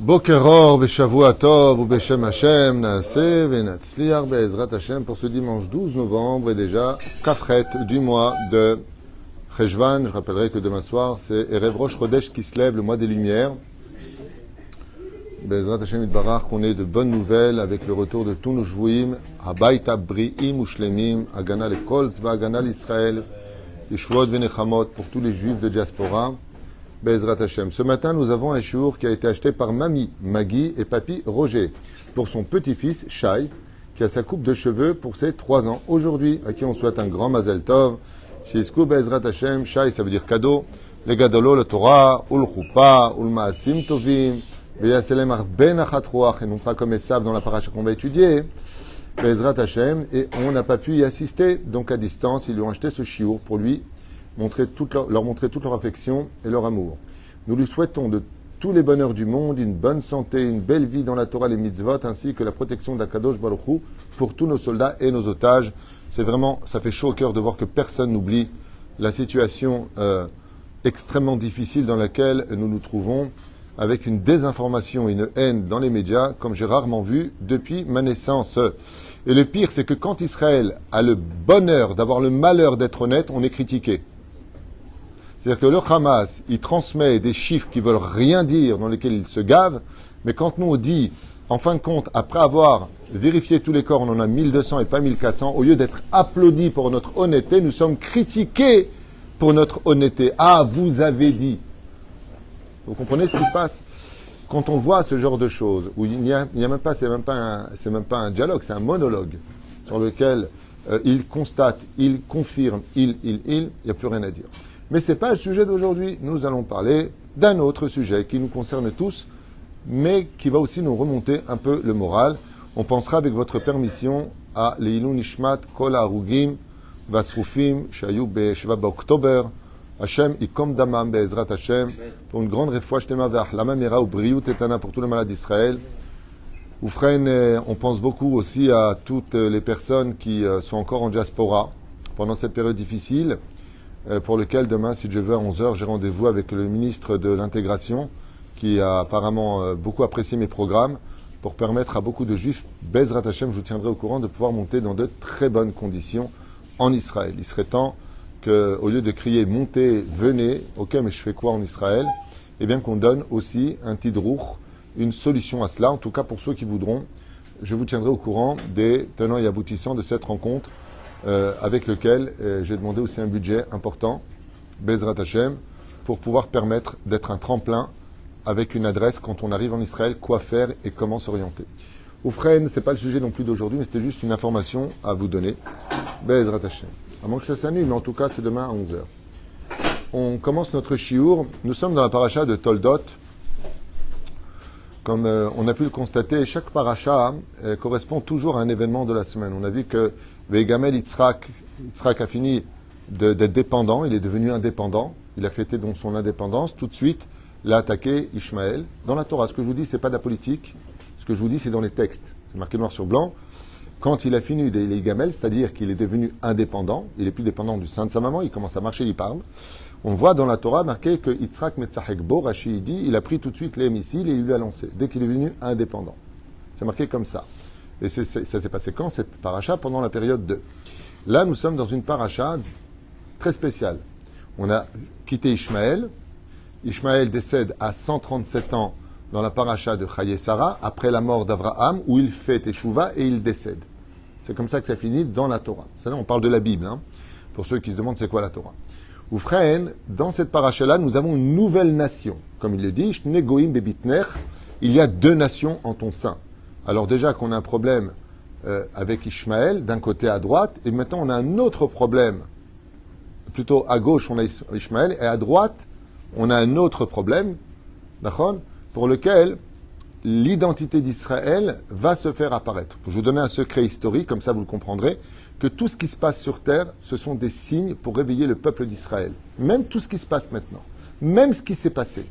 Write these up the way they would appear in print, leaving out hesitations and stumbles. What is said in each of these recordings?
Boker Or, Beshavua Tov, ou Beshem Hashem, Naaseh, Venatzliar, Be'ezrat Hashem, pour ce dimanche 12 novembre, et déjà, Kafret du mois de Cheshvan. Je rappellerai que demain soir, c'est Erev Rosh Chodesh qui se lève, le mois des Lumières. Be'ezrat Hashem Itbarach, qu'on ait de bonnes nouvelles avec le retour de tous nos Shvuim, Habayta Bri'im Ushlemim, Agana Lekol, Tzva Agana l'Israël, Yeshuot Venechamot, pour tous les Juifs de diaspora. Be'ezrat Hashem. Ce matin, nous avons un chiour qui a été acheté par Mamie Maggie et Papy Roger pour son petit-fils Shai, qui a sa coupe de cheveux pour ses 3 ans aujourd'hui, à qui on souhaite un grand Mazel Tov. Shizku Be'ezrat Hashem. Shai, ça veut dire cadeau. Le gadolo, le Torah, ou le Chuppah, ou le Maasim Tovim, Ve'yaselem arbe nachat ruach, et non pas comme Esav dans la paracha qu'on va étudier. Be'ezrat Hashem. Et on n'a pas pu y assister, donc à distance, ils lui ont acheté ce chiour pour lui leur montrer toute leur affection et leur amour. Nous lui souhaitons de tous les bonheurs du monde, une bonne santé, une belle vie dans la Torah, les mitzvot, ainsi que la protection d'Akadosh Baruch Hu pour tous nos soldats et nos otages. C'est vraiment, ça fait chaud au cœur de voir que personne n'oublie la situation extrêmement difficile dans laquelle nous nous trouvons, avec une désinformation et une haine dans les médias, comme j'ai rarement vu depuis ma naissance. Et le pire, c'est que quand Israël a le bonheur d'avoir le malheur d'être honnête, on est critiqué. C'est-à-dire que le Hamas, il transmet des chiffres qui veulent rien dire, dans lesquels il se gave, mais quand nous on dit, en fin de compte, après avoir vérifié tous les corps, on en a 1200 et pas 1400, au lieu d'être applaudis pour notre honnêteté, nous sommes critiqués pour notre honnêteté. Ah, vous avez dit. Vous comprenez ce qui se passe? Quand on voit ce genre de choses, où il n'y a même pas, c'est même pas un dialogue, c'est un monologue, sur lequel il constate, il confirme, il n'y a plus rien à dire. Mais ce n'est pas le sujet d'aujourd'hui. Nous allons parler d'un autre sujet qui nous concerne tous, mais qui va aussi nous remonter un peu le moral. On pensera avec votre permission à Leilun Nishmat Kol Harugim Vasrufim Shayu Be'Sheva B'October Hashem Ikom Damam Be'ezrat Hashem, pour une grande refouach tema ve'achlama mera ou briut etana pour tous les malades d'Israël. Oufren, on pense beaucoup aussi à toutes les personnes qui sont encore en diaspora pendant cette période difficile, pour lequel demain, si Dieu veut, à 11h, j'ai rendez-vous avec le ministre de l'Intégration, qui a apparemment beaucoup apprécié mes programmes, pour permettre à beaucoup de Juifs, Be'ezrat Hashem, je vous tiendrai au courant, de pouvoir monter dans de très bonnes conditions en Israël. Il serait temps qu'au lieu de crier « montez, venez », ok, mais je fais quoi en Israël? Eh bien qu'on donne aussi un tidrouch, une solution à cela, en tout cas pour ceux qui voudront. Je vous tiendrai au courant des tenants et aboutissants de cette rencontre, avec lequel j'ai demandé aussi un budget important, Be'ezrat Hashem, pour pouvoir permettre d'être un tremplin avec une adresse quand on arrive en Israël, quoi faire et comment s'orienter. Oufren, c'est pas le sujet non plus d'aujourd'hui, mais c'était juste une information à vous donner. Be'ezrat Hashem. À moins que ça s'annule, mais en tout cas, c'est demain à 11h. On commence notre shiur. Nous sommes dans la paracha de Toldot. Comme on a pu le constater, chaque paracha correspond toujours à un événement de la semaine. On a vu que Vegamel Yitzhak a fini d'être dépendant, il est devenu indépendant. Il a fêté donc son indépendance. Tout de suite, il a attaqué Ishmaël. Dans la Torah, ce que je vous dis, c'est pas de la politique. Ce que je vous dis, c'est dans les textes. C'est marqué noir sur blanc. Quand il a fini les gamelles, c'est-à-dire qu'il est devenu indépendant, il n'est plus dépendant du sein de sa maman, il commence à marcher, il parle. On voit dans la Torah marqué que Yitzhak Metzahek Bo, Rashi dit, il a pris tout de suite les missiles et il lui a lancé, dès qu'il est devenu indépendant. C'est marqué comme ça. Et ça s'est passé quand, cette paracha? Pendant la période 2. Là, nous sommes dans une paracha très spéciale. On a quitté Ishmaël. Ishmaël décède à 137 ans dans la paracha de Chaye Sarah, après la mort d'Abraham, où il fait Teshuvah et il décède. C'est comme ça que ça finit dans la Torah. C'est-à-dire, on parle de la Bible, hein, pour ceux qui se demandent c'est quoi la Torah. Oufren, dans cette paracha-là, nous avons une nouvelle nation. Comme il le dit, Shne Goïm Bebitner, il y a 2 nations en ton sein. Alors déjà qu'on a un problème avec Ishmaël, d'un côté à droite, et maintenant on a un autre problème. Plutôt à gauche, on a Ishmaël, et à droite, on a un autre problème, d'accord, pour lequel l'identité d'Israël va se faire apparaître. Je vais vous donner un secret historique, comme ça vous le comprendrez, que tout ce qui se passe sur terre, ce sont des signes pour réveiller le peuple d'Israël. Même tout ce qui se passe maintenant, même ce qui s'est passé,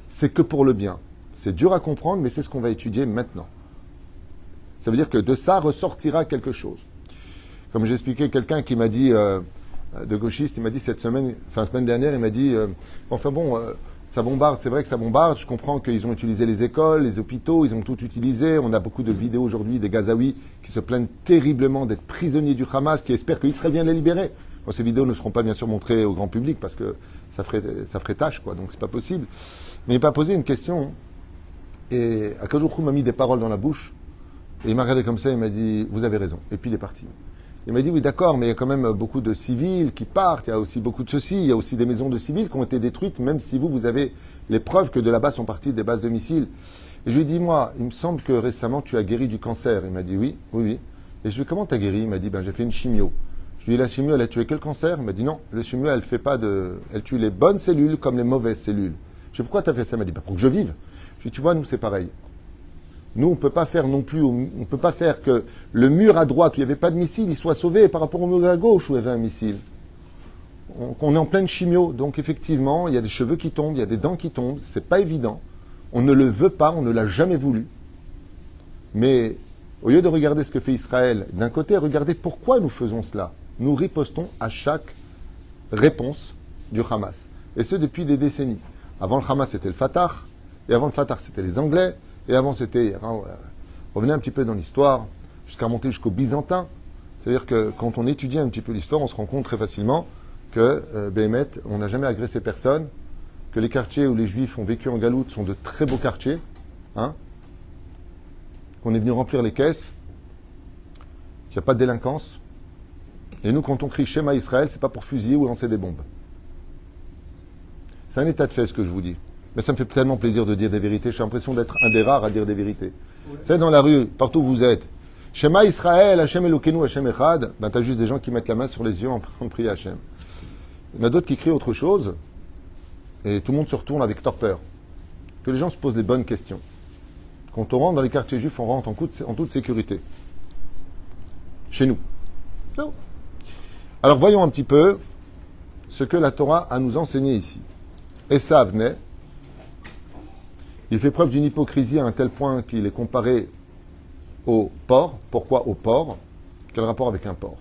c'est que pour le bien. C'est dur à comprendre, mais c'est ce qu'on va étudier maintenant. Ça veut dire que de ça ressortira quelque chose. Comme j'ai expliqué, quelqu'un qui m'a dit, de gauchiste, il m'a dit cette semaine, semaine dernière, il m'a dit, Ça bombarde, c'est vrai que ça bombarde. Je comprends qu'ils ont utilisé les écoles, les hôpitaux, ils ont tout utilisé. On a beaucoup de vidéos aujourd'hui des Gazaouis qui se plaignent terriblement d'être prisonniers du Hamas, qui espèrent qu'Israël vienne les libérer. Bon, ces vidéos ne seront pas bien sûr montrées au grand public parce que ça ferait tâche, quoi. Donc c'est pas possible. Mais il m'a posé une question et Akadosh m'a mis des paroles dans la bouche et il m'a regardé comme ça et il m'a dit vous avez raison. Et puis il est parti. Il m'a dit oui d'accord, mais il y a quand même beaucoup de civils qui partent, il y a aussi beaucoup de ceci, il y a aussi des maisons de civils qui ont été détruites, même si vous avez les preuves que de là-bas sont parties des bases de missiles. Et je lui ai dit moi, il me semble que récemment tu as guéri du cancer. Il m'a dit oui. Et je lui ai dit comment tu as guéri? Il m'a dit j'ai fait une chimio. Je lui ai dit la chimio elle a tué quel cancer? Il m'a dit non, la chimio elle tue les bonnes cellules comme les mauvaises cellules. Je lui ai dit pourquoi tu as fait ça? Il m'a dit pour que je vive. Je lui ai dit tu vois nous c'est pareil. Nous, on ne peut pas faire non plus, on ne peut pas faire que le mur à droite où il n'y avait pas de missile, il soit sauvé par rapport au mur à gauche où il y avait un missile. On est en pleine chimio, donc effectivement, il y a des cheveux qui tombent, il y a des dents qui tombent, c'est pas évident. On ne le veut pas, on ne l'a jamais voulu. Mais au lieu de regarder ce que fait Israël, d'un côté, regardez pourquoi nous faisons cela. Nous ripostons à chaque réponse du Hamas. Et ce, depuis des décennies. Avant le Hamas, c'était le Fatah, et avant le Fatah, c'était les Anglais. Et avant, c'était, revenez un petit peu dans l'histoire, jusqu'à monter jusqu'au Byzantin. C'est-à-dire que quand on étudie un petit peu l'histoire, on se rend compte très facilement que, Béhémet, on n'a jamais agressé personne, que les quartiers où les Juifs ont vécu en galoute sont de très beaux quartiers, hein, qu'on est venu remplir les caisses, qu'il n'y a pas de délinquance. Et nous, quand on crie Shema Israël, c'est pas pour fusiller ou lancer des bombes. C'est un état de fait, ce que je vous dis. Mais ça me fait tellement plaisir de dire des vérités. J'ai l'impression d'être un des rares à dire des vérités. Vous savez, dans la rue, partout où vous êtes, Shema Israël, Hashem Elokeinu, Hashem Echad, t'as juste des gens qui mettent la main sur les yeux en train de prier Hashem. Il y en a d'autres qui crient autre chose, et tout le monde se retourne avec torpeur. Que les gens se posent les bonnes questions. Quand on rentre dans les quartiers juifs, on rentre en toute sécurité. Chez nous. Non. Alors voyons un petit peu ce que la Torah a nous enseigné ici. Esav naît. Il fait preuve d'une hypocrisie à un tel point qu'il est comparé au porc. Pourquoi au porc? Quel rapport avec un porc?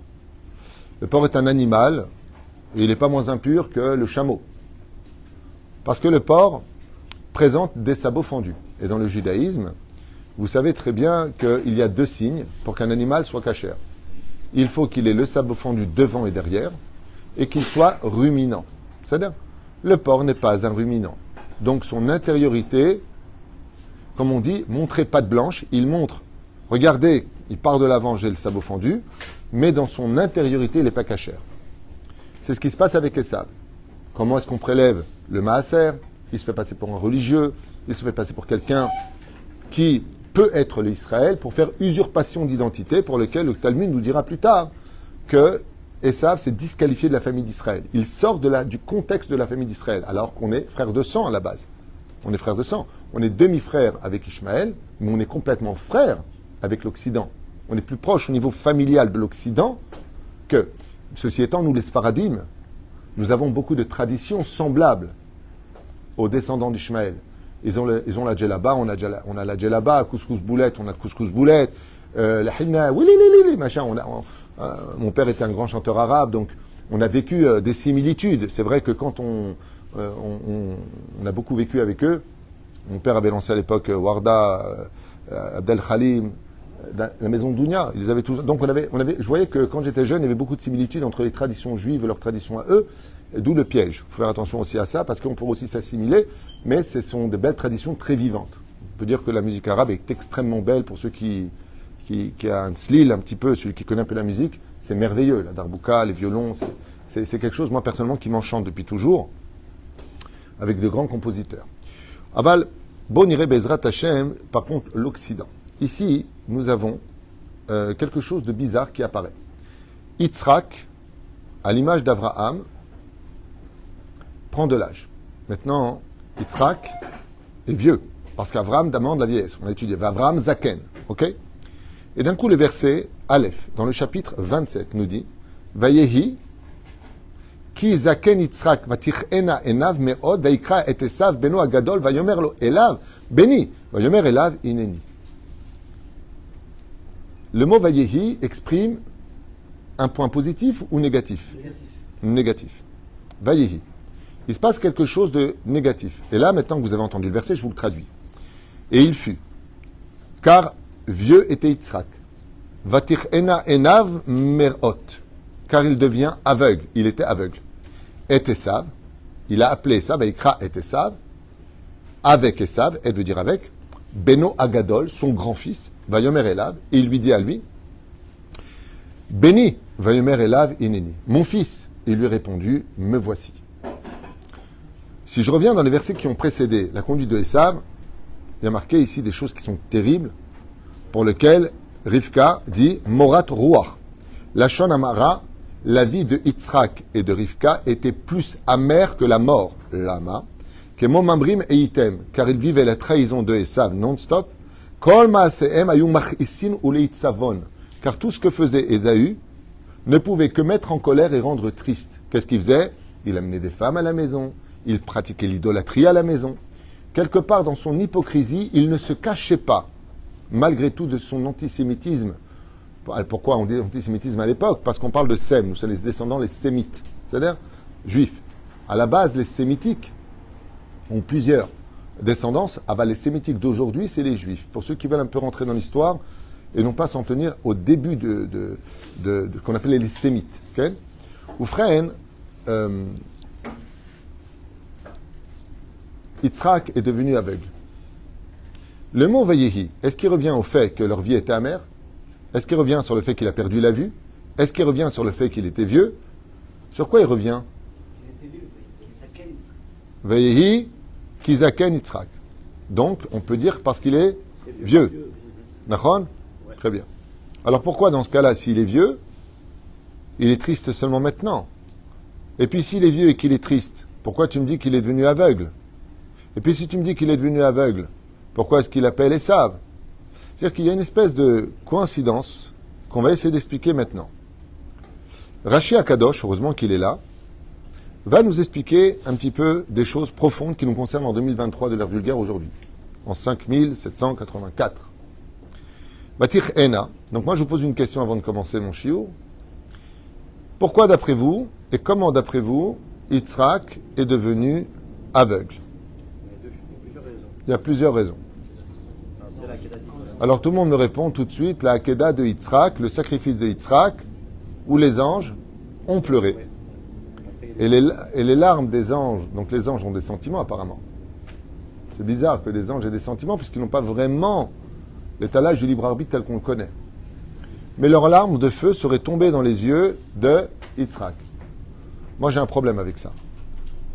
Le porc est un animal et il n'est pas moins impur que le chameau. Parce que le porc présente des sabots fendus. Et dans le judaïsme, vous savez très bien qu'il y a deux signes pour qu'un animal soit cachère. Il faut qu'il ait le sabot fendu devant et derrière et qu'il soit ruminant. C'est-à-dire, le porc n'est pas un ruminant. Donc son intériorité, comme on dit, montrer patte blanche, il montre, regardez, il part de l'avant, j'ai le sabot fendu, mais dans son intériorité, il n'est pas cachère. C'est ce qui se passe avec Esav. Comment est-ce qu'on prélève le maaser? Il se fait passer pour un religieux, il se fait passer pour quelqu'un qui peut être l'Israël pour faire usurpation d'identité, pour lequel le Talmud nous dira plus tard que Esav s'est disqualifié de la famille d'Israël. Il sort du contexte de la famille d'Israël, alors qu'on est frère de sang à la base. On est frère de sang. On est demi-frère avec Ishmaël, mais on est complètement frère avec l'Occident. On est plus proche au niveau familial de l'Occident que, ceci étant, nous les Sfaradim, nous avons beaucoup de traditions semblables aux descendants d'Ishmaël. Ils ont la djellaba, on a la djellaba, couscous boulette, on a le couscous boulette, la hinna, machin. Mon père était un grand chanteur arabe, donc on a vécu des similitudes. C'est vrai que quand on a beaucoup vécu avec eux, mon père avait lancé à l'époque Warda, Abdel Khalim, la maison de Dounia. Ils avaient tous. Donc je voyais que quand j'étais jeune, il y avait beaucoup de similitudes entre les traditions juives et leurs traditions à eux. D'où le piège. Il faut faire attention aussi à ça, parce qu'on pourrait aussi s'assimiler, mais ce sont de belles traditions très vivantes. On peut dire que la musique arabe est extrêmement belle pour ceux qui a un slil un petit peu, celui qui connaît un peu la musique, c'est merveilleux. La darbouka, les violons, c'est quelque chose, moi personnellement, qui m'enchante depuis toujours, avec de grands compositeurs. Aval, bon iré Bezrat Hashem, par contre, l'Occident. Ici, nous avons quelque chose de bizarre qui apparaît. Yitzhak, à l'image d'Abraham, prend de l'âge. Maintenant, Yitzhak est vieux, parce qu'Avraham demande la vieillesse. On a étudié Avraham Zaken, ok? Et d'un coup, le verset Aleph, dans le chapitre 27, nous dit Vayehi, ki Zaken Yitzhak, vatichena enav meod, vaikra et Esav beno agadol, vayomer lo elav, beni, vayomer elav ineni. Le mot Vayehi exprime un point positif ou négatif? Négatif. Vayehi. Il se passe quelque chose de négatif. Et là, maintenant que vous avez entendu le verset, je vous le traduis. Et il fut, car vieux était Yitzhak. Vatir ena enav merot, car il devient aveugle. Il était aveugle. Et Esav, il a appelé Esav, Ikra et Esav, avec Esav, elle veut dire avec, Beno Agadol, son grand-fils, Vayomer Elav, et il lui dit à lui, Béni, Vayomer Elav ineni, mon fils. Il lui a répondu, me voici. Si je reviens dans les versets qui ont précédé la conduite de Esav, il y a marqué ici des choses qui sont terribles, pour lesquelles Rivka dit Morat Ruach. Lachon Amara, la vie de Yitzhak et de Rivka était plus amère que la mort. Lama. Que Momamrim et Item, car ils vivaient la trahison de Esav non-stop. Kol Maasehem ayou machisin ou leitzavon. Car tout ce que faisait Ésaü ne pouvait que mettre en colère et rendre triste. Qu'est-ce qu'il faisait? Il amenait des femmes à la maison. Il pratiquait l'idolâtrie à la maison. Quelque part dans son hypocrisie, il ne se cachait pas, malgré tout, de son antisémitisme. Pourquoi on dit antisémitisme à l'époque? Parce qu'on parle de Sem, nous sommes les descendants, les sémites, c'est-à-dire juifs. À la base, les sémitiques ont plusieurs descendances. Les sémitiques d'aujourd'hui, c'est les juifs. Pour ceux qui veulent un peu rentrer dans l'histoire et non pas s'en tenir au début de qu'on appelait les sémites. Okay? Ou frère, Yitzhak est devenu aveugle. Le mot Vayehi, est-ce qu'il revient au fait que leur vie était amère? Est-ce qu'il revient sur le fait qu'il a perdu la vue? Est-ce qu'il revient sur le fait qu'il était vieux? Sur quoi il revient? Il était vieux, Kizaken. Vayehi, Kizaken Yitzhak. Donc, on peut dire parce qu'il est vieux. Nachon? Ouais. Très bien. Alors pourquoi dans ce cas-là, s'il est vieux, il est triste seulement maintenant? Et puis s'il est vieux et qu'il est triste, pourquoi tu me dis qu'il est devenu aveugle? Et puis si tu me dis qu'il est devenu aveugle, pourquoi est-ce qu'il appelle Esav? C'est-à-dire qu'il y a une espèce de coïncidence qu'on va essayer d'expliquer maintenant. Rashi Akadosh, heureusement qu'il est là, va nous expliquer un petit peu des choses profondes qui nous concernent en 2023 de l'ère vulgaire aujourd'hui, en 5784. Batir Ena. Donc moi je vous pose une question avant de commencer mon shiur. Pourquoi d'après vous, et comment d'après vous, Yitzhak est devenu aveugle? Il y a plusieurs raisons. Alors tout le monde me répond tout de suite, la Hakeda de Yitzhak, le sacrifice de Yitzhak, où les anges ont pleuré. Et les larmes des anges, donc les anges ont des sentiments apparemment. C'est bizarre que les anges aient des sentiments puisqu'ils n'ont pas vraiment l'étalage du libre arbitre tel qu'on le connaît. Mais leurs larmes de feu seraient tombées dans les yeux de Yitzhak. Moi j'ai un problème avec ça.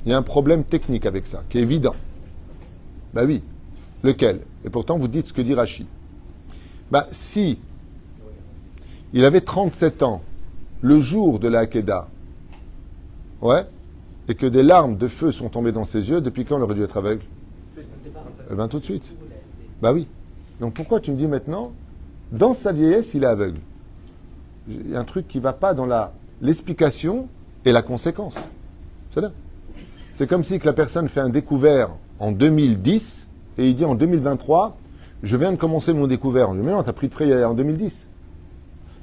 Il y a un problème technique avec ça, qui est évident. Ben oui. Lequel? Et pourtant, vous dites ce que dit Rashi. Ben, si il avait 37 ans, le jour de la Hakeda, ouais, et que des larmes de feu sont tombées dans ses yeux, depuis quand il aurait dû être aveugle? Eh bien, tout de suite. Ben oui. Donc, pourquoi tu me dis maintenant, dans sa vieillesse, il est aveugle? Il y a un truc qui ne va pas dans l'explication et la conséquence. C'est comme si que la personne fait un découvert en 2010 et il dit en 2023, je viens de commencer mon découvert. On lui dit, mais non, tu as pris de près en 2010.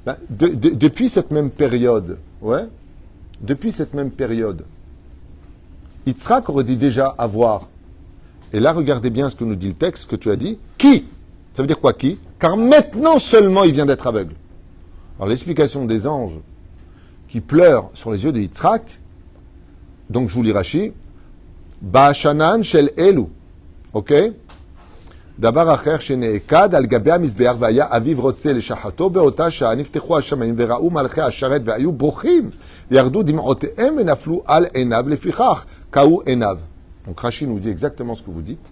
Ben, depuis cette même période, Yitzhak aurait dit déjà avoir. Et là, regardez bien ce que nous dit le texte, ce que tu as dit. Qui? Ça veut dire quoi, qui? Car maintenant seulement il vient d'être aveugle. Alors l'explication des anges qui pleurent sur les yeux de Yitzhak, donc je vous lis Rashi, Ba'ashanan shel elu. Ok? דבר אחר שנעקד על גבי המזבח והיה אביו רוצה לשחטו באותה שעה נפתחו השמיים וראו מלכי השרת והיו בוכים וירדו דמעותיהם ונפלו על עיניו לפיכך קהו עיניו. Donc Rachid nous dit exactement ce que vous dites,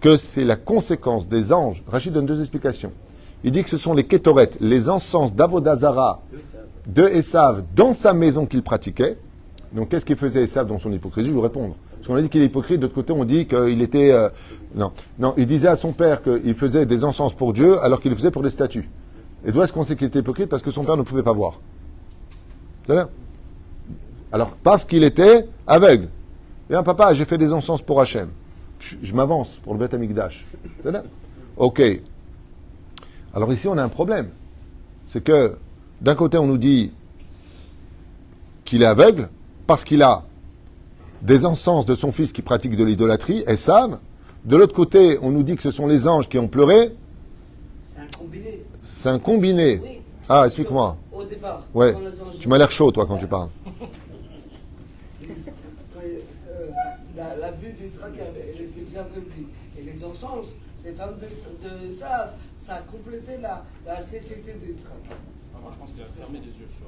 que c'est la conséquence des anges. Rachid donne deux explications. Il dit que ce sont les kétoret, les encens d'Avodazara de Esav dans sa maison qu'il pratiquait. Donc qu'est-ce qu'il faisait Esav dans son hypocrisie? Je vais vous répondre. Parce qu'on a dit qu'il est hypocrite, d'autre côté on dit qu'il était... Non, il disait à son père qu'il faisait des encens pour Dieu alors qu'il le faisait pour des statues. Et d'où est-ce qu'on sait qu'il était hypocrite? Parce que son père ne pouvait pas voir. C'est-à-dire? Alors, parce qu'il était aveugle. Bien, papa, j'ai fait des encens pour Hachem. Je m'avance pour le Beth Amikdash. C'est-à-dire? Ok. Alors ici, on a un problème. C'est que, d'un côté, on nous dit qu'il est aveugle parce qu'il a des encens de son fils qui pratique de l'idolâtrie, Esav. De l'autre côté, on nous dit que ce sont les anges qui ont pleuré. C'est un combiné. C'est un combiné. Oui. Ah, explique-moi. Au départ, Ouais. quand les anges- Tu m'as l'air chaud, toi, quand tu parles. La vue d'Israël, elle était déjà venue. Et les encens, les femmes de ça a complété la cécité d'Israël. Moi, je pense qu'il a fermé les yeux sur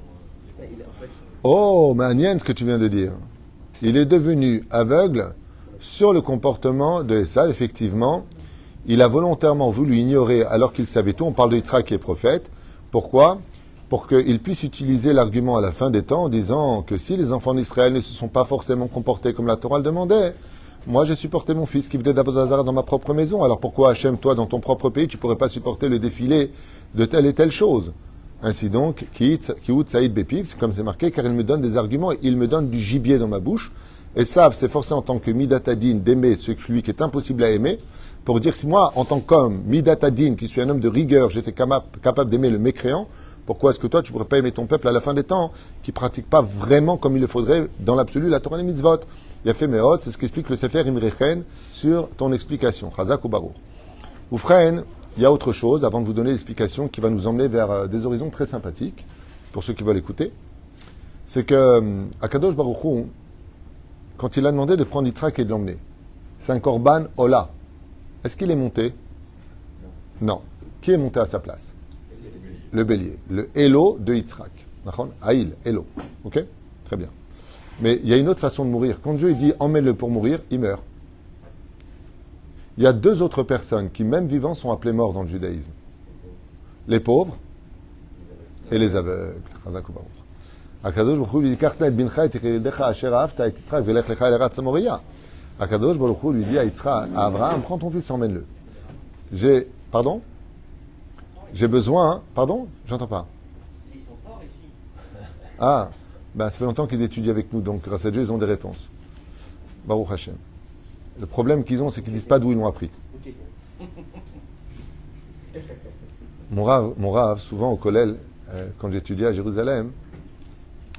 les En fait, Oh, Manienne, ce que tu viens de dire. Il est devenu aveugle sur le comportement de Esav, effectivement. Il a volontairement voulu ignorer alors qu'il savait tout. On parle de Yitzhak qui est prophète. Pourquoi? Pour qu'il puisse utiliser l'argument à la fin des temps en disant que si les enfants d'Israël ne se sont pas forcément comportés comme la Torah le demandait, moi j'ai supporté mon fils qui venait d'Avodazara dans ma propre maison. Alors pourquoi Hachem, toi, dans ton propre pays, tu pourrais pas supporter le défilé de telle et telle chose? Ainsi donc, Kihout Saïd Bepiv, c'est comme c'est marqué, car il me donne des arguments, il me donne du gibier dans ma bouche. Et ça, c'est forcé en tant que Midatadine d'aimer celui qui est impossible à aimer, pour dire si moi, en tant qu'homme, Midatadine, qui suis un homme de rigueur, j'étais capable d'aimer le mécréant, pourquoi est-ce que toi, tu ne pourrais pas aimer ton peuple à la fin des temps, qui ne pratique pas vraiment comme il le faudrait, dans l'absolu, la Torah et les mitzvot? Il a fait Meot, c'est ce qu'explique le Sefer Imrechen sur ton explication. Chazak ou Baruch. Oufren, il y a autre chose, avant de vous donner l'explication qui va nous emmener vers des horizons très sympathiques, pour ceux qui veulent écouter. C'est que Akadosh Baruch Hu, quand il a demandé de prendre Yitzhak et de l'emmener, c'est un korban Ola. Est-ce qu'il est monté? Non. Qui est monté à sa place? Le bélier. Le Elo de Yitzhak. Aïl, Elo. Ok? Très bien. Mais il y a une autre façon de mourir. Quand Dieu dit emmène-le pour mourir, il meurt. Il y a deux autres personnes qui, même vivants, sont appelées morts dans le judaïsme. Les pauvres et les aveugles. Akadosh Baruch Hu lui dit Karta et bincha et tichidecha asher ahavta et Yitzhak velech lecha el eretz Moria. Akadosh Baruch Hu lui dit à Yitzhak, à Abraham, prends ton fils et emmène-le. Pardon? J'ai besoin, hein? Pardon? J'entends pas. ils sont forts ici. Ah, ben ça fait longtemps qu'ils étudient avec nous, donc grâce à Dieu, ils ont des réponses. Baruch Hashem. Le problème qu'ils ont, c'est qu'ils disent pas d'où ils l'ont appris. Mon rave, souvent au collège, quand j'étudiais à Jérusalem,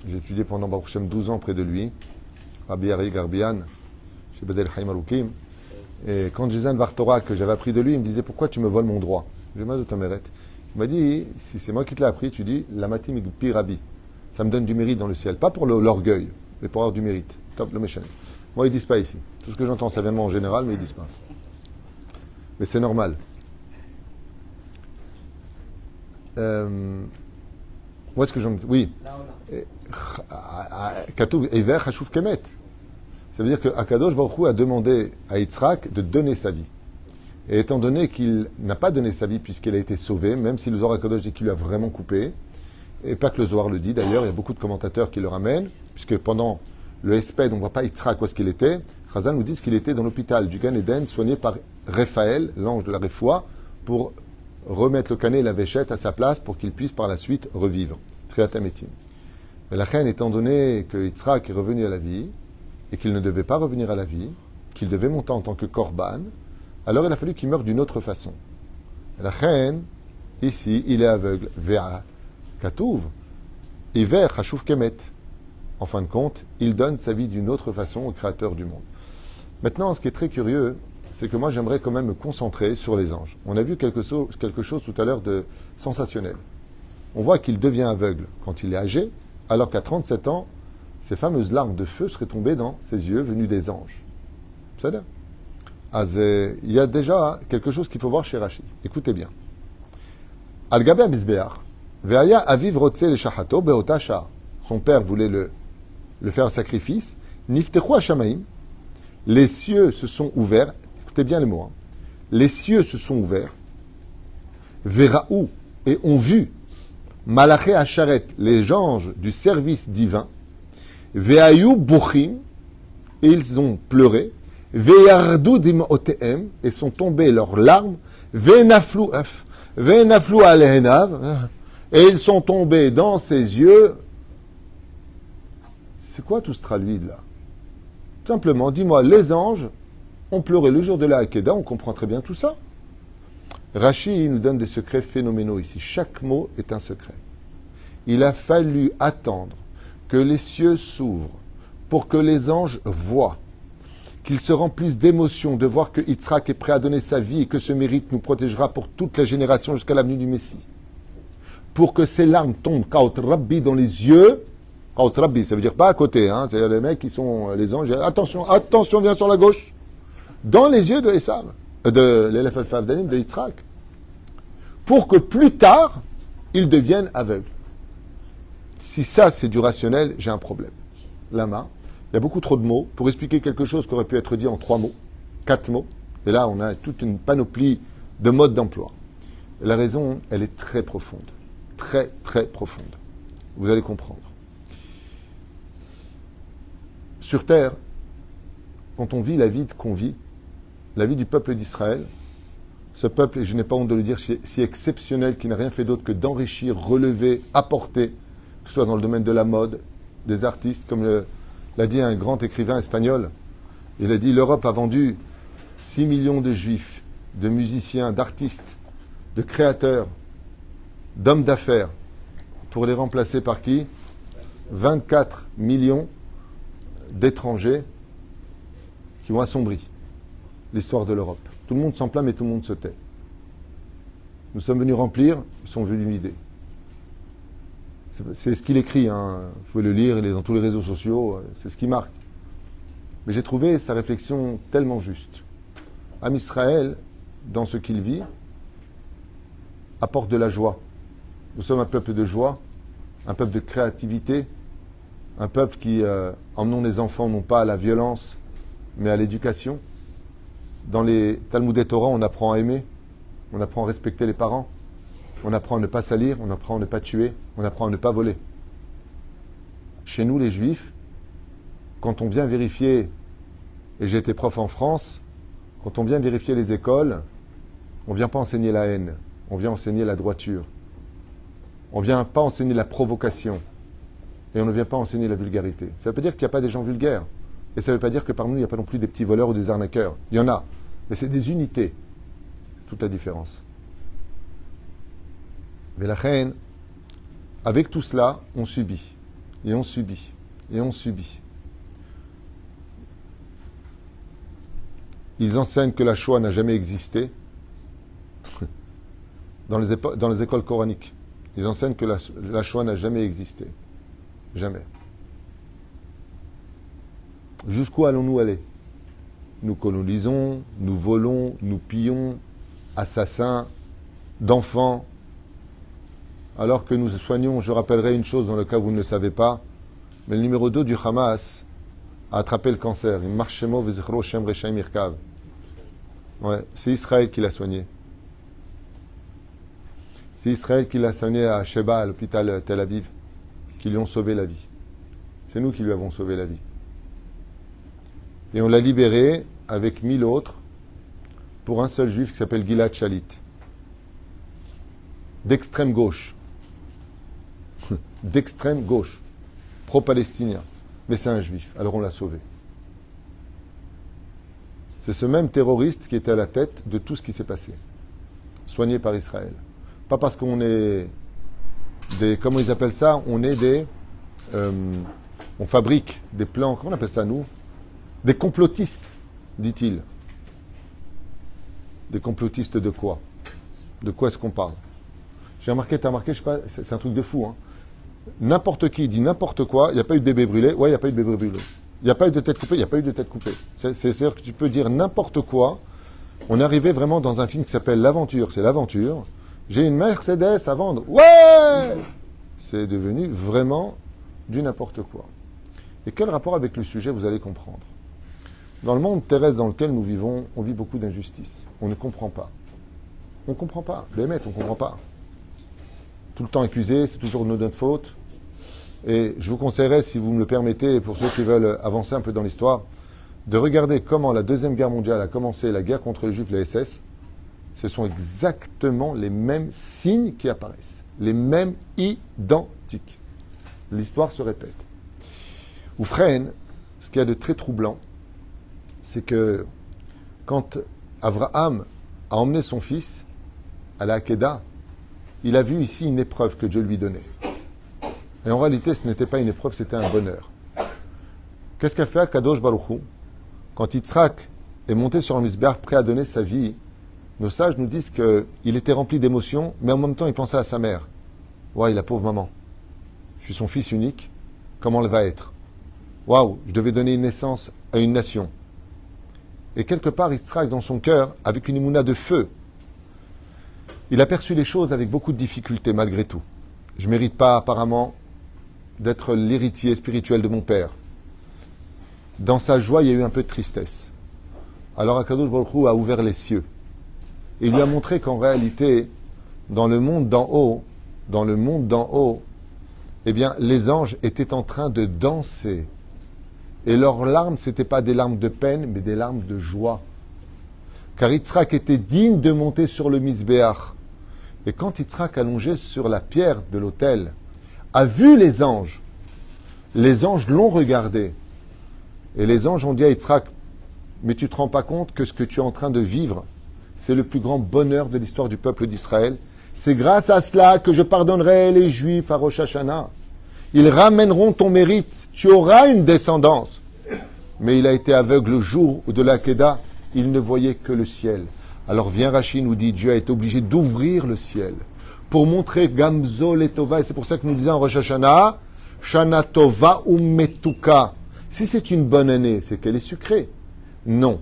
j'ai étudié pendant Baruch Hashem 12 ans près de lui, Rabbi Ari Garbian, chez Bedel Chaim Arukim. Et quand je disais un Vartora que j'avais appris de lui, il me disait pourquoi tu me voles mon droit? Je lui ai dit, il m'a dit, si c'est moi qui te l'ai appris, tu dis, la matim pi Rabbi. Ça me donne du mérite dans le ciel. Pas pour l'orgueil, mais pour avoir du mérite. Top, le méchant. Moi, ils disent pas ici. Tout ce que j'entends, ça vient de moi en général, mais ils disent pas. Mais c'est normal. Où est-ce que j'en... Oui. Katou Ever Hashuv Kemet. Ça veut dire que Akadosh Baruch Hu a demandé à Yitzhak de donner sa vie. Et étant donné qu'il n'a pas donné sa vie puisqu'il a été sauvé, même si le Zohar Akadosh dit qu'il lui a vraiment coupé, et pas que le Zohar le dit d'ailleurs, il y a beaucoup de commentateurs qui le ramènent, puisque pendant le Hesped, on ne voit pas Yitzhak où est-ce qu'il était. Chazal nous dit qu'il était dans l'hôpital du Gan Eden, soigné par Raphaël, l'ange de la Refoua, pour remettre le canet et la véchette à sa place pour qu'il puisse par la suite revivre. Triatametim. Mais la reine, étant donné que Yitzhak est revenu à la vie, et qu'il ne devait pas revenir à la vie, qu'il devait monter en tant que korban, alors il a fallu qu'il meure d'une autre façon. La reine, ici, il est aveugle. Vea Katouv, Iver Hashuv Kemet. En fin de compte, il donne sa vie d'une autre façon au Créateur du monde. Maintenant, ce qui est très curieux, c'est que moi, j'aimerais quand même me concentrer sur les anges. On a vu quelque chose tout à l'heure de sensationnel. On voit qu'il devient aveugle quand il est âgé, alors qu'à 37 ans, ces fameuses larmes de feu seraient tombées dans ses yeux venus des anges. C'est ça? Il y a déjà quelque chose qu'il faut voir chez Rashi. Écoutez bien. Al-Gabe Abizbeach, Ve'aya Aviv Rotze le Shahato Be'ota Shah. Son père voulait le faire sacrifice. Niftechu Hashamaim. Les cieux se sont ouverts. Écoutez bien les mots. Hein. Les cieux se sont ouverts. Vera'ou, et ont vu Malaché Hacharet, les anges du service divin. Ve'ayu Buchim, et ils ont pleuré. Ve'yardu dim'otehem, et sont tombées leurs larmes. Ve'naflu alehenav, et ils sont tombés dans ses yeux. C'est quoi tout ce traduit là? Simplement, dis-moi, les anges ont pleuré le jour de la Hakeda, on comprend très bien tout ça. Rashi nous donne des secrets phénoménaux ici. Chaque mot est un secret. Il a fallu attendre que les cieux s'ouvrent pour que les anges voient, qu'ils se remplissent d'émotion de voir que Yitzhak est prêt à donner sa vie et que ce mérite nous protégera pour toute la génération jusqu'à la venue du Messie. Pour que ces larmes tombent, Kaut Rabbi, dans les yeux. Kaut Rabbi, ça veut dire pas à côté, hein, c'est les mecs qui sont les anges. Attention, attention, viens sur la gauche. Dans les yeux de Esav, de l'Elef al-Favdanim, de Yitzhak. Pour que plus tard, ils deviennent aveugles. Si ça, c'est du rationnel, j'ai un problème. Lama. Il y a beaucoup trop de mots pour expliquer quelque chose qui aurait pu être dit en 3 mots, 4 mots. Et là, on a toute une panoplie de modes d'emploi. Et la raison, elle est très profonde. Très, très profonde. Vous allez comprendre. Sur Terre, quand on vit la vie qu'on vit, la vie du peuple d'Israël, ce peuple, et je n'ai pas honte de le dire, si exceptionnel, qui n'a rien fait d'autre que d'enrichir, relever, apporter, que ce soit dans le domaine de la mode, des artistes, comme l'a dit un grand écrivain espagnol. Il a dit, l'Europe a vendu 6 millions de juifs, de musiciens, d'artistes, de créateurs, d'hommes d'affaires, pour les remplacer par qui? 24 millions d'étrangers qui ont assombri l'histoire de l'Europe. Tout le monde s'en plaint, mais tout le monde se tait. Nous sommes venus remplir, ils sont venus vider. C'est ce qu'il écrit, hein. Vous pouvez le lire, il est dans tous les réseaux sociaux, c'est ce qui marque. Mais j'ai trouvé sa réflexion tellement juste. Am Israël, dans ce qu'il vit, apporte de la joie. Nous sommes un peuple de joie, un peuple de créativité, un peuple qui emmenons les enfants non pas à la violence, mais à l'éducation. Dans les Talmud et Torah, on apprend à aimer, on apprend à respecter les parents, on apprend à ne pas salir, on apprend à ne pas tuer, on apprend à ne pas voler. Chez nous, les Juifs, quand on vient vérifier, et j'ai été prof en France, quand on vient vérifier les écoles, on ne vient pas enseigner la haine, on vient enseigner la droiture. On ne vient pas enseigner la provocation. Et on ne vient pas enseigner la vulgarité. Ça ne veut pas dire qu'il n'y a pas des gens vulgaires. Et ça ne veut pas dire que parmi nous, il n'y a pas non plus des petits voleurs ou des arnaqueurs. Il y en a. Mais c'est des unités. Toute la différence. Mais la reine, avec tout cela, on subit. Et on subit. Et on subit. Ils enseignent que la Shoah n'a jamais existé dans les écoles coraniques. Ils enseignent que la Shoah n'a jamais existé. Jamais. Jusqu'où allons-nous aller? Nous colonisons, nous volons, nous pillons, assassins d'enfants, alors que nous soignons, je rappellerai une chose dans le cas où vous ne le savez pas, mais le numéro 2 du Hamas a attrapé le cancer. Ouais, c'est Israël qui l'a soigné. C'est Israël qui l'a soigné à Sheba, à l'hôpital Tel Aviv, qui lui ont sauvé la vie. C'est nous qui lui avons sauvé la vie. Et on l'a libéré avec 1000 autres pour un seul juif qui s'appelle Gilad Shalit. D'extrême gauche. D'extrême gauche. Pro-palestinien. Mais c'est un juif. Alors on l'a sauvé. C'est ce même terroriste qui était à la tête de tout ce qui s'est passé. Soigné par Israël. Pas parce qu'on est des... Comment ils appellent ça? On est des... on fabrique des plans... Comment on appelle ça, nous? Des complotistes, dit-il. Des complotistes de quoi? De quoi est-ce qu'on parle? J'ai remarqué, t'as remarqué, je sais pas, c'est un truc de fou, hein. N'importe qui dit n'importe quoi, il n'y a pas eu de bébé brûlé. Ouais, il n'y a pas eu de bébé brûlé. Il n'y a pas eu de tête coupée, il n'y a pas eu de tête coupée. C'est-à-dire que tu peux dire n'importe quoi. On est arrivé vraiment dans un film qui s'appelle L'Aventure. C'est l'aventure. J'ai une Mercedes à vendre. Ouais! C'est devenu vraiment du n'importe quoi. Et quel rapport avec le sujet, vous allez comprendre. Dans le monde terrestre dans lequel nous vivons, on vit beaucoup d'injustices. On ne comprend pas. On ne comprend pas. Le Hémet, on ne comprend pas. Tout le temps accusé, c'est toujours de notre faute. Et je vous conseillerais, si vous me le permettez, pour ceux qui veulent avancer un peu dans l'histoire, de regarder comment la Deuxième Guerre mondiale a commencé, la guerre contre les Juifs, les SS. Ce sont exactement les mêmes signes qui apparaissent. Les mêmes identiques. L'histoire se répète. Oufren, ce qu'il y a de très troublant, c'est que quand Abraham a emmené son fils à la Hakeda, il a vu ici une épreuve que Dieu lui donnait. Et en réalité, ce n'était pas une épreuve, c'était un bonheur. Qu'est-ce qu'a fait Akadosh Baruch Hu quand Yitzhak est monté sur un misbéach prêt à donner sa vie? Nos sages nous disent qu'il était rempli d'émotions, mais en même temps, il pensait à sa mère. Ouais, la pauvre maman. Je suis son fils unique. Comment elle va être? Waouh, je devais donner une naissance à une nation. Et quelque part, Yitzhak, dans son cœur, avec une imouna de feu, il a perçu les choses avec beaucoup de difficultés, malgré tout. Je ne mérite pas, apparemment, d'être l'héritier spirituel de mon père. Dans sa joie, il y a eu un peu de tristesse. Alors Akadosh Baruch Hu a ouvert les cieux. Et il lui a montré qu'en réalité, dans le monde d'en haut, eh bien, les anges étaient en train de danser. Et leurs larmes, ce n'étaient pas des larmes de peine, mais des larmes de joie. Car Yitzhak était digne de monter sur le misbéach. Et quand Yitzhak, allongé sur la pierre de l'autel, a vu les anges l'ont regardé. Et les anges ont dit à Yitzhak, mais tu ne te rends pas compte que ce que tu es en train de vivre, c'est le plus grand bonheur de l'histoire du peuple d'Israël. C'est grâce à cela que je pardonnerai les Juifs à Rosh Hashanah. Ils ramèneront ton mérite. Tu auras une descendance. Mais il a été aveugle le jour de la Kedah. Il ne voyait que le ciel. Alors vient Rashi nous dit, Dieu a été obligé d'ouvrir le ciel pour montrer Gamzo le Tova. Et c'est pour ça que nous disons en Rosh Hashanah, Shana Tova Umetuka. Si c'est une bonne année, c'est qu'elle est sucrée. Non.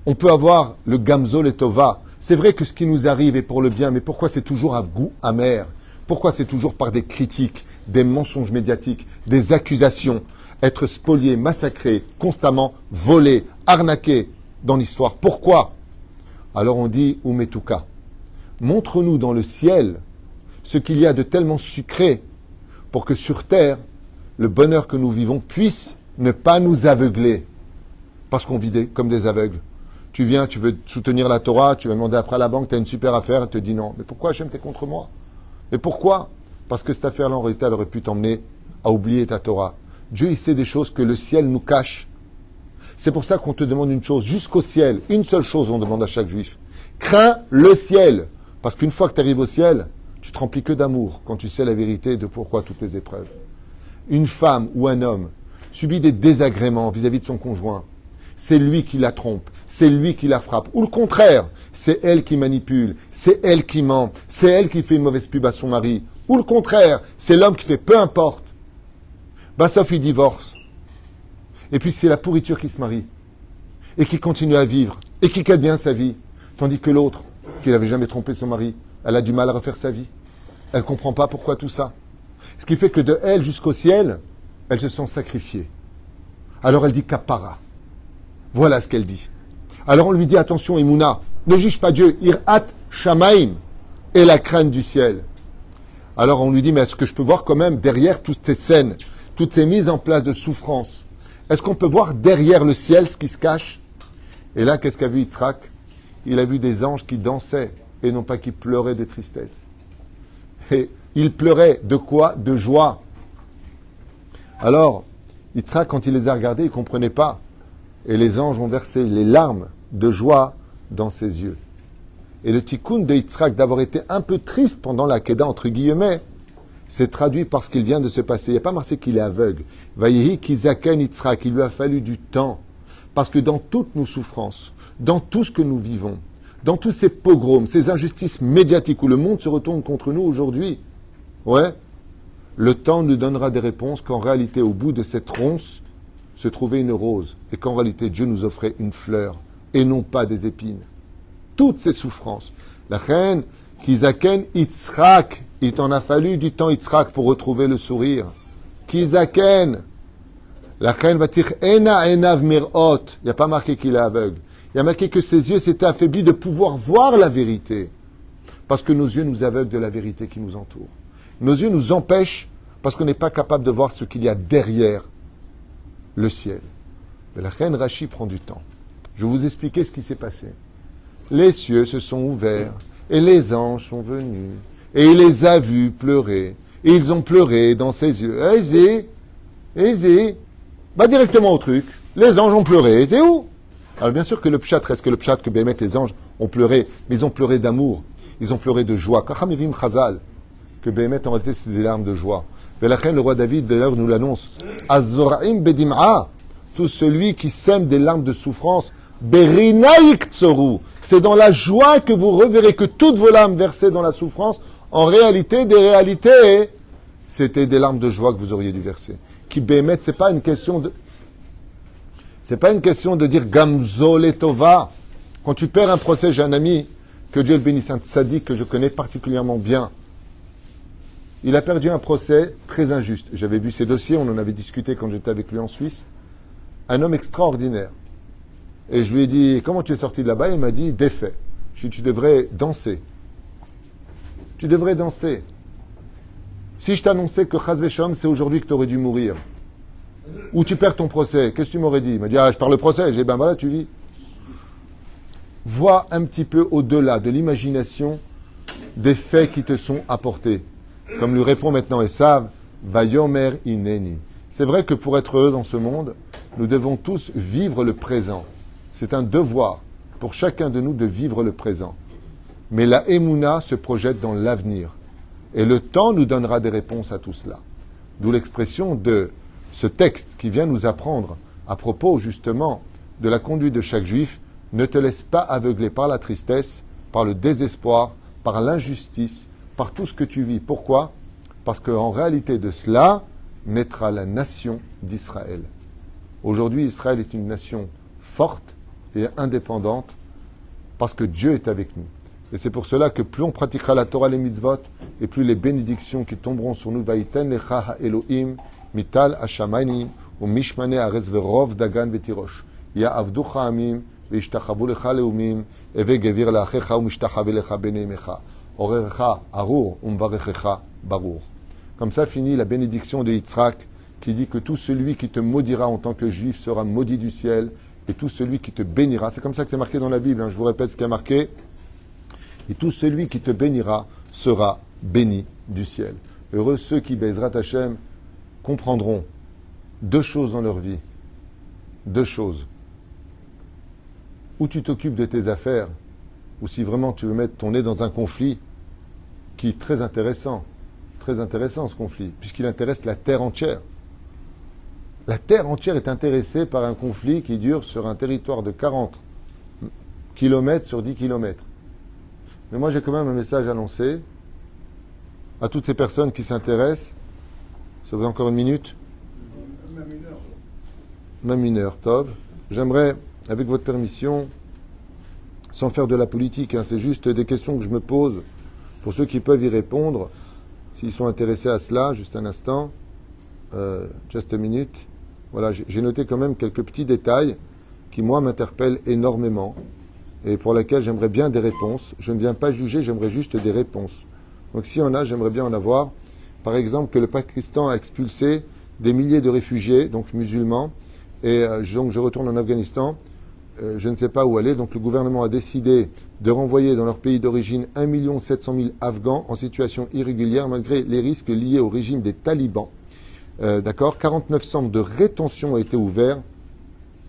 On peut avoir le Gamzo le Tova. C'est vrai que ce qui nous arrive est pour le bien, mais pourquoi c'est toujours à goût amer? Pourquoi c'est toujours par des critiques, des mensonges médiatiques, des accusations, être spolié, massacré, constamment volé, arnaqué dans l'histoire? Pourquoi? Alors on dit Umetuka. Montre-nous dans le ciel ce qu'il y a de tellement sucré pour que sur terre, le bonheur que nous vivons puisse ne pas nous aveugler. Parce qu'on vit comme des aveugles. Tu viens, tu veux soutenir la Torah, tu vas demander après à la banque, tu as une super affaire, elle te dit non. Mais pourquoi Hachem, t'es contre moi? Mais pourquoi? Parce que cette affaire-là, en réalité, elle aurait pu t'emmener à oublier ta Torah. Dieu, il sait des choses que le ciel nous cache. C'est pour ça qu'on te demande une chose, jusqu'au ciel. Une seule chose, on demande à chaque juif. Crains le ciel. Parce qu'une fois que tu arrives au ciel, tu te remplis que d'amour quand tu sais la vérité de pourquoi toutes les épreuves. Une femme ou un homme subit des désagréments vis-à-vis de son conjoint. C'est lui qui la trompe, c'est lui qui la frappe. Ou le contraire, c'est elle qui manipule, c'est elle qui ment, c'est elle qui fait une mauvaise pub à son mari. Ou le contraire, c'est l'homme qui fait peu importe. Bah sauf il divorce. Et puis c'est la pourriture qui se marie. Et qui continue à vivre. Et qui gagne bien sa vie. Tandis que l'autre, qui n'avait jamais trompé son mari, elle a du mal à refaire sa vie. Elle ne comprend pas pourquoi tout ça. Ce qui fait que de elle jusqu'au ciel, elle se sent sacrifiée. Alors elle dit kapara. Voilà ce qu'elle dit. Alors on lui dit attention Emouna, ne juge pas Dieu, irat shamaim, et la crainte du ciel. Alors on lui dit mais est-ce que je peux voir quand même derrière toutes ces scènes, toutes ces mises en place de souffrance, est-ce qu'on peut voir derrière le ciel ce qui se cache? Et là qu'est-ce qu'a vu Yitzhak? Il a vu des anges qui dansaient et non pas qui pleuraient de tristesse. Et il pleurait de quoi? De joie. Alors Yitzhak, quand il les a regardés, il ne comprenait pas. Et les anges ont versé les larmes de joie dans ses yeux. Et le tikkun de Yitzhak d'avoir été un peu triste pendant la Kedah, entre guillemets, c'est traduit par ce qu'il vient de se passer. Il n'y a pas marqué qu'il est aveugle. Vayehi kizaken Yitzhak, il lui a fallu du temps. Parce que dans toutes nos souffrances, dans tout ce que nous vivons, dans tous ces pogroms, ces injustices médiatiques où le monde se retourne contre nous aujourd'hui, ouais, le temps nous donnera des réponses qu'en réalité, au bout de cette ronce, se trouvait une rose, et qu'en réalité, Dieu nous offrait une fleur, et non pas des épines. Toutes ces souffrances. La reine, Kizaken Yitzhak, il t'en a fallu du temps Yitzhak pour retrouver le sourire. Kizaken. La reine va dire Ena enav mirot. Il n'y a pas marqué qu'il est aveugle. Il y a marqué que ses yeux s'étaient affaiblis de pouvoir voir la vérité. Parce que nos yeux nous aveuglent de la vérité qui nous entoure. Nos yeux nous empêchent parce qu'on n'est pas capable de voir ce qu'il y a derrière le ciel. Mais la reine Rashi prend du temps. Je vais vous expliquer ce qui s'est passé. Les cieux se sont ouverts et les anges sont venus et il les a vus pleurer et ils ont pleuré dans ses yeux. Aisé, va directement au truc. Les anges ont pleuré, c'est où? Alors bien sûr que le pshat reste que le pshat que Bémet les anges ont pleuré, mais ils ont pleuré d'amour, ils ont pleuré de joie. Kachamivim Chazal, que Bémet en réalité c'est des larmes de joie. Le roi David, d'ailleurs, nous l'annonce. Azoraim bedim'a, tout celui qui sème des larmes de souffrance, berinaik tsoru. C'est dans la joie que vous reverrez que toutes vos larmes versées dans la souffrance, en réalité, des réalités, c'était des larmes de joie que vous auriez dû verser. Qui bémet, c'est pas une question de dire gamzo letova. Quand tu perds un procès, j'ai un ami, que Dieu le bénisse, un tzaddik que je connais particulièrement bien. Il a perdu un procès très injuste. J'avais vu ses dossiers, on en avait discuté quand j'étais avec lui en Suisse. Un homme extraordinaire. Et je lui ai dit, comment tu es sorti de là-bas? Il m'a dit, défait. Je lui ai dit, tu devrais danser. Tu devrais danser. Si je t'annonçais que Chas Veshom, c'est aujourd'hui que tu aurais dû mourir, ou tu perds ton procès, qu'est-ce que tu m'aurais dit? Il m'a dit, je perds le procès. J'ai dit, ben voilà, tu vis. Vois un petit peu au-delà de l'imagination des faits qui te sont apportés. Comme lui répond maintenant Esav, Vayomer Ineni. C'est vrai que pour être heureux dans ce monde, nous devons tous vivre le présent. C'est un devoir pour chacun de nous de vivre le présent. Mais la Emouna se projette dans l'avenir. Et le temps nous donnera des réponses à tout cela. D'où l'expression de ce texte qui vient nous apprendre à propos justement de la conduite de chaque juif. Ne te laisse pas aveugler par la tristesse, par le désespoir, par l'injustice, par tout ce que tu vis. Pourquoi? Parce qu'en réalité de cela naîtra la nation d'Israël. Aujourd'hui, Israël est une nation forte et indépendante parce que Dieu est avec nous. Et c'est pour cela que plus on pratiquera la Torah, les mitzvot, et plus les bénédictions qui tomberont sur nous, Vaïten lecha Elohim, mital hashamayim, ou mishmane ares verov dagan vetirosh. Ya avducha amim, veishtachavu lecha leumim, eve gevir la'achecha, umishtachav lecha beneimecha. Orecha arur, umvarechecha barur. Comme ça finit la bénédiction de Yitzhak, qui dit que tout celui qui te maudira en tant que juif sera maudit du ciel, et tout celui qui te bénira, c'est comme ça que c'est marqué dans la Bible, je vous répète ce qui est marqué, et tout celui qui te bénira sera béni du ciel. Heureux ceux qui, Bezrat Hashem, comprendront deux choses dans leur vie. Deux choses. Ou tu t'occupes de tes affaires, ou si vraiment tu veux mettre ton nez dans un conflit qui est très intéressant ce conflit, puisqu'il intéresse la terre entière. La terre entière est intéressée par un conflit qui dure sur un territoire de 40 km sur 10 km. Mais moi j'ai quand même un message à lancer à toutes ces personnes qui s'intéressent. Ça vous encore une minute? Même une heure, Tov. J'aimerais, avec votre permission, sans faire de la politique, c'est juste des questions que je me pose pour ceux qui peuvent y répondre, s'ils sont intéressés à cela, juste un instant, just a minute. Voilà, j'ai noté quand même quelques petits détails qui, moi, m'interpellent énormément et pour lesquels j'aimerais bien des réponses. Je ne viens pas juger, j'aimerais juste des réponses. Donc s'il y en a, j'aimerais bien en avoir. Par exemple, que le Pakistan a expulsé des milliers de réfugiés, donc musulmans, et donc je retourne en Afghanistan. Je ne sais pas où aller, donc le gouvernement a décidé de renvoyer dans leur pays d'origine 1 700 000 Afghans en situation irrégulière malgré les risques liés au régime des talibans. D'accord, 49 centres de rétention ont été ouverts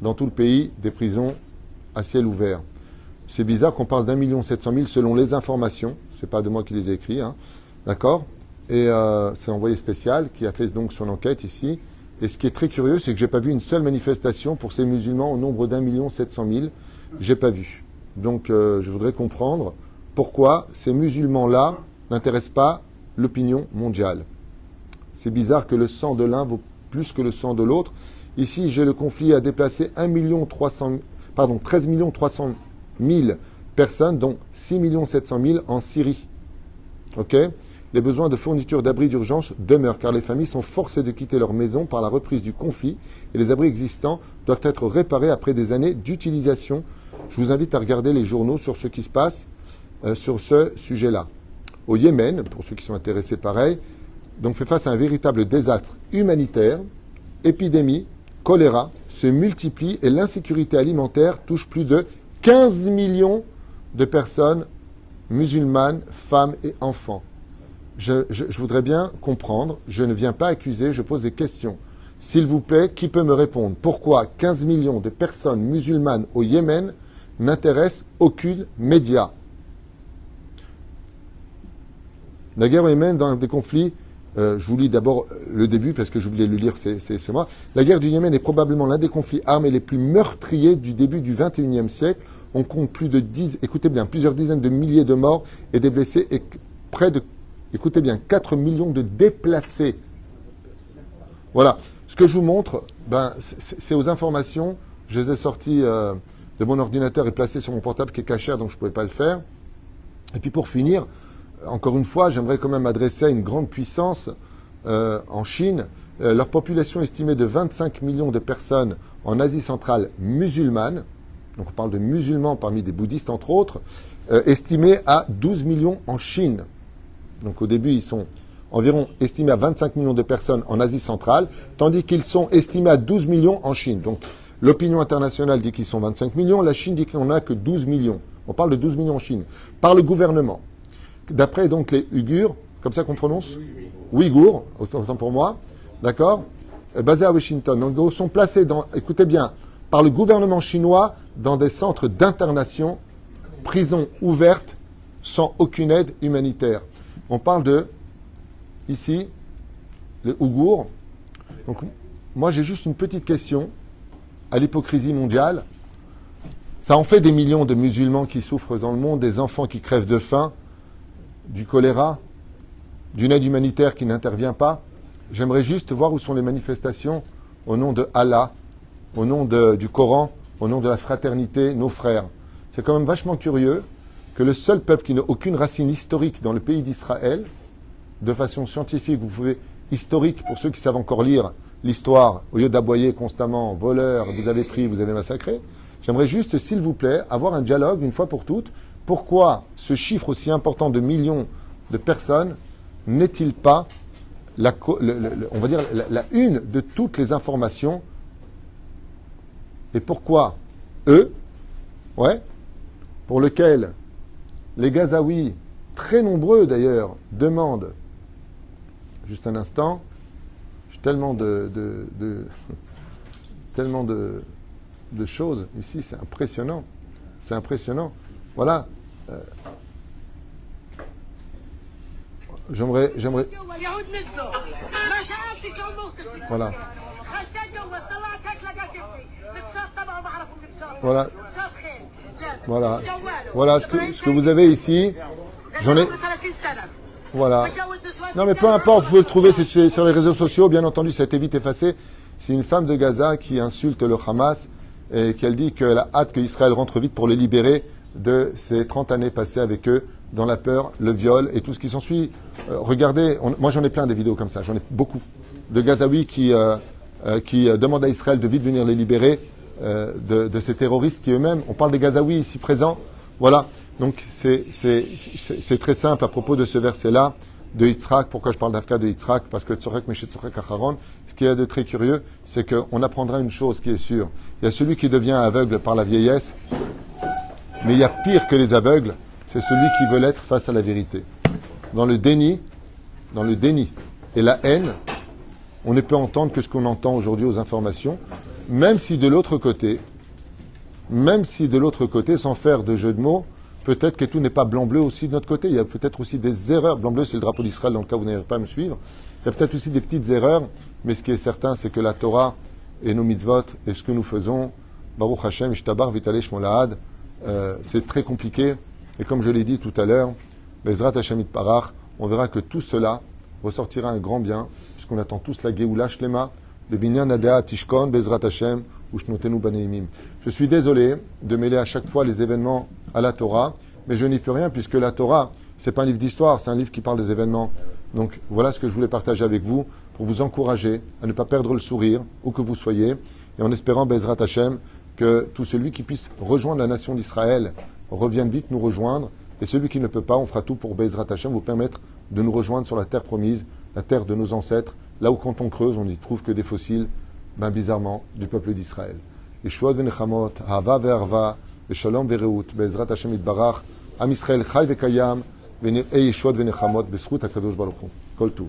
dans tout le pays, des prisons à ciel ouvert. C'est bizarre qu'on parle d'1 700 000 selon les informations, c'est pas de moi qui les ai écrits, d'accord, et c'est un envoyé spécial qui a fait donc son enquête ici. Et ce qui est très curieux, c'est que j'ai pas vu une seule manifestation pour ces musulmans au nombre d'1 700 000. J'ai pas vu. Donc, je voudrais comprendre pourquoi ces musulmans-là n'intéressent pas l'opinion mondiale. C'est bizarre que le sang de l'un vaut plus que le sang de l'autre. Ici, le conflit a déplacé 13 300 000 personnes, dont 6 700 000 en Syrie. Ok ? Les besoins de fourniture d'abris d'urgence demeurent car les familles sont forcées de quitter leur maison par la reprise du conflit et les abris existants doivent être réparés après des années d'utilisation. Je vous invite à regarder les journaux sur ce qui se passe sur ce sujet-là. Au Yémen, pour ceux qui sont intéressés pareil, donc fait face à un véritable désastre humanitaire, épidémie, choléra se multiplient et l'insécurité alimentaire touche plus de 15 millions de personnes musulmanes, femmes et enfants. Je voudrais bien comprendre, je ne viens pas accuser, je pose des questions. S'il vous plaît, qui peut me répondre? Pourquoi 15 millions de personnes musulmanes au Yémen n'intéressent aucun média? La guerre au Yémen, dans des conflits Je vous lis d'abord le début parce que j'oubliais de le lire, c'est moi. La guerre du Yémen est probablement l'un des conflits armés les plus meurtriers du début du XXIe siècle. On compte écoutez bien, plusieurs dizaines de milliers de morts et des blessés et près de, écoutez bien, 4 millions de déplacés. Voilà. Ce que je vous montre, c'est aux informations. Je les ai sorties de mon ordinateur et placées sur mon portable qui est cachère, donc je ne pouvais pas le faire. Et puis pour finir, encore une fois, j'aimerais quand même m'adresser à une grande puissance en Chine. Leur population estimée de 25 millions de personnes en Asie centrale musulmane, donc on parle de musulmans parmi des bouddhistes entre autres, estimée à 12 millions en Chine. Donc au début, ils sont environ estimés à 25 millions de personnes en Asie centrale, tandis qu'ils sont estimés à 12 millions en Chine. Donc l'opinion internationale dit qu'ils sont 25 millions, la Chine dit qu'il n'y en a que 12 millions. On parle de 12 millions en Chine, par le gouvernement. D'après donc les Uyghurs, comme ça qu'on prononce, Ouïghours, autant pour moi, d'accord, basés à Washington. Donc sont placés écoutez bien, par le gouvernement chinois dans des centres d'internation, prisons ouvertes, sans aucune aide humanitaire. On parle de, ici, les Ouïghours. Donc moi j'ai juste une petite question à l'hypocrisie mondiale. Ça en fait des millions de musulmans qui souffrent dans le monde, des enfants qui crèvent de faim, du choléra, d'une aide humanitaire qui n'intervient pas. J'aimerais juste voir où sont les manifestations au nom de Allah, au nom du Coran, au nom de la fraternité, nos frères. C'est quand même vachement curieux que le seul peuple qui n'a aucune racine historique dans le pays d'Israël, de façon scientifique, vous pouvez, historique, pour ceux qui savent encore lire l'histoire, au lieu d'aboyer constamment, voleur, vous avez pris, vous avez massacré, j'aimerais juste, s'il vous plaît, avoir un dialogue, une fois pour toutes. Pourquoi ce chiffre aussi important de millions de personnes n'est-il pas on va dire la une de toutes les informations? Et pourquoi eux, pour lequel les Gazaouis, très nombreux d'ailleurs, demandent, juste un instant, j'ai tellement tellement de choses ici, c'est impressionnant. C'est impressionnant. Voilà. J'aimerais. Voilà. Voilà. Voilà. Voilà ce que vous avez ici. J'en ai. Voilà. Non, mais peu importe, vous pouvez le trouver sur les réseaux sociaux. Bien entendu, ça a été vite effacé. C'est une femme de Gaza qui insulte le Hamas et qu'elle dit qu'elle a hâte qu'Israël rentre vite pour les libérer de ces 30 années passées avec eux dans la peur, le viol et tout ce qui s'ensuit. Regardez, moi j'en ai plein des vidéos comme ça, j'en ai beaucoup, de Gazaouis qui demandent à Israël de vite venir les libérer de ces terroristes qui eux-mêmes, on parle des Gazaouis ici présents, voilà. Donc c'est très simple à propos de ce verset-là, de Yitzhak. Pourquoi je parle d'Afka de Yitzhak? Parce que Tzorek Meshet Tzorek Acharon, ce qu'il y a de très curieux, c'est qu'on apprendra une chose qui est sûre. Il y a celui qui devient aveugle par la vieillesse, mais il y a pire que les aveugles, c'est celui qui veut l'être face à la vérité. Dans le déni et la haine, on ne peut entendre que ce qu'on entend aujourd'hui aux informations, même si de l'autre côté, sans faire de jeu de mots, peut-être que tout n'est pas blanc-bleu aussi de notre côté. Il y a peut-être aussi des erreurs. Blanc-bleu, c'est le drapeau d'Israël dans le cas où vous n'arrivez pas à me suivre. Il y a peut-être aussi des petites erreurs, mais ce qui est certain, c'est que la Torah et nos mitzvot et ce que nous faisons, Baruch Hashem, Ishtabar, Vitale, Shmolahad, c'est très compliqué. Et comme je l'ai dit tout à l'heure, Bezrat Hashem Itparach, on verra que tout cela ressortira un grand bien, puisqu'on attend tous la Geoula Shlema, le Binyan Adea Tishkon, Bezrat Hashem, Ushnotenu Baneimim. Je suis désolé de mêler à chaque fois les événements à la Torah, mais je n'y peux rien, puisque la Torah, c'est pas un livre d'histoire, c'est un livre qui parle des événements. Donc voilà ce que je voulais partager avec vous, pour vous encourager à ne pas perdre le sourire, où que vous soyez, et en espérant, Bezrat Hashem, que tout celui qui puisse rejoindre la nation d'Israël revienne vite nous rejoindre, et celui qui ne peut pas, on fera tout pour Bezrat Hashem vous permettre de nous rejoindre sur la terre promise, la terre de nos ancêtres, là où quand on creuse, on n'y trouve que des fossiles, bizarrement, du peuple d'Israël. Yeshuot v'nechamot, hava ve'arva, v'shalom ve'reut, Bezrat Hashem itbarach, Am Yisrael chai ve'kayam, v'nir'ei Yeshuot v'nechamot, b'zchut HaKadosh Baruch Hu. Kol tuv.